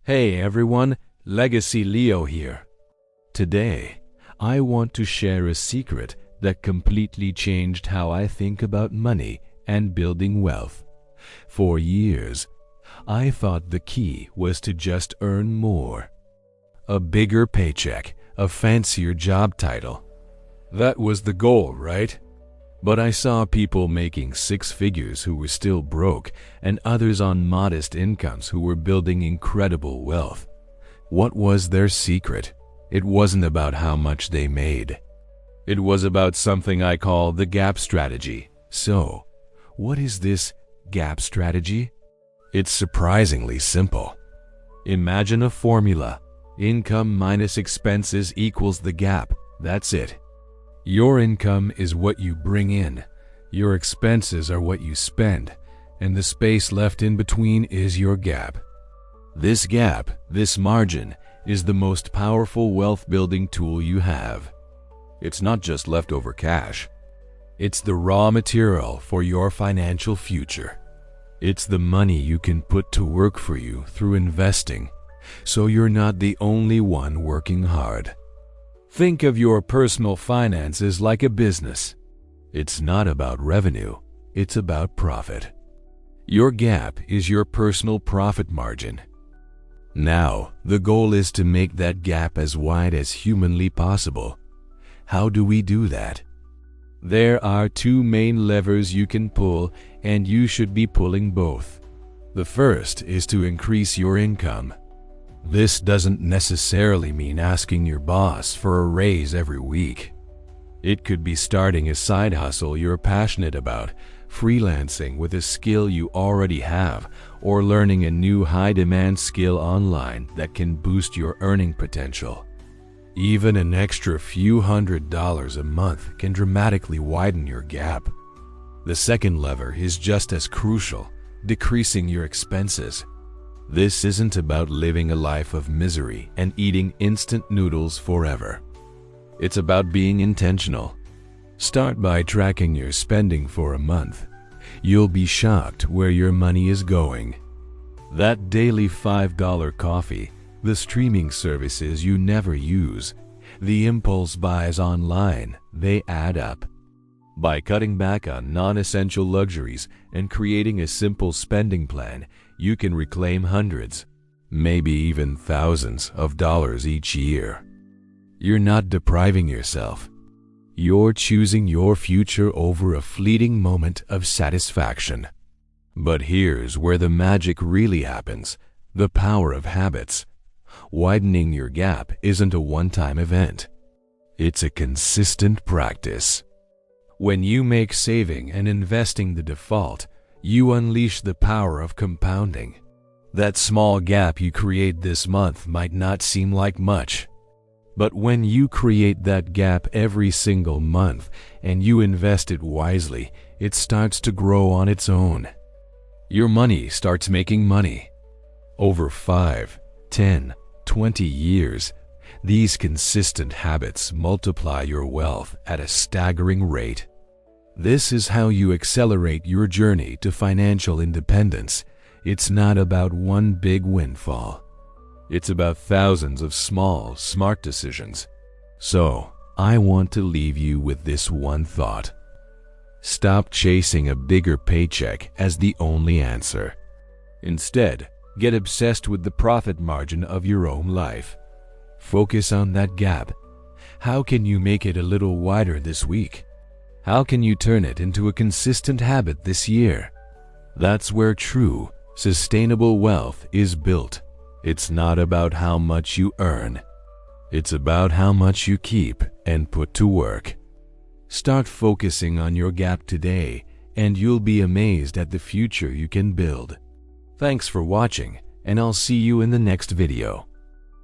Hey everyone, Legacy Leo here. Today, I want to share a secret that completely changed how I think about money and building wealth. For years, I thought the key was to just earn more. A bigger paycheck, a fancier job title. That was the goal, right? But I saw people making six figures who were still broke, and others on modest incomes who were building incredible wealth. What was their secret? It wasn't about how much they made. It was about something I call the gap strategy. So, what is this gap strategy? It's surprisingly simple. Imagine a formula. Income minus expenses equals the gap. That's it. Your income is what you bring in, your expenses are what you spend, and the space left in between is your gap. This gap, this margin, is the most powerful wealth-building tool you have. It's not just leftover cash. It's the raw material for your financial future. It's the money you can put to work for you through investing, so you're not the only one working hard. Think of your personal finances like a business. It's not about revenue, it's about profit. Your gap is your personal profit margin. Now, the goal is to make that gap as wide as humanly possible. How do we do that? There are two main levers you can pull, and you should be pulling both. The first is to increase your income. This doesn't necessarily mean asking your boss for a raise every week. It could be starting a side hustle you're passionate about, freelancing with a skill you already have, or learning a new high-demand skill online that can boost your earning potential. Even an extra few $100s a month can dramatically widen your gap. The second lever is just as crucial, decreasing your expenses. This isn't about living a life of misery and eating instant noodles forever. It's about being intentional. Start by tracking your spending for a month. You'll be shocked where your money is going. That daily $5 coffee, the streaming services you never use, the impulse buys online, they add up. By cutting back on non-essential luxuries and creating a simple spending plan, you can reclaim hundreds, maybe even thousands of dollars each year. You're not depriving yourself. You're choosing your future over a fleeting moment of satisfaction. But here's where the magic really happens, the power of habits. Widening your gap isn't a one-time event. It's a consistent practice. When you make saving and investing the default, you unleash the power of compounding. That small gap you create this month might not seem like much. But when you create that gap every single month and you invest it wisely, it starts to grow on its own. Your money starts making money. Over 5, 10, 20 years, these consistent habits multiply your wealth at a staggering rate. This is how you accelerate your journey to financial independence. It's not about one big windfall. It's about thousands of small, smart decisions. So, I want to leave you with this one thought. Stop chasing a bigger paycheck as the only answer. Instead, get obsessed with the profit margin of your own life. Focus on that gap. How can you make it a little wider this week? How can you turn it into a consistent habit this year? That's where true, sustainable wealth is built. It's not about how much you earn. It's about how much you keep and put to work. Start focusing on your gap today, and you'll be amazed at the future you can build. Thanks for watching, and I'll see you in the next video.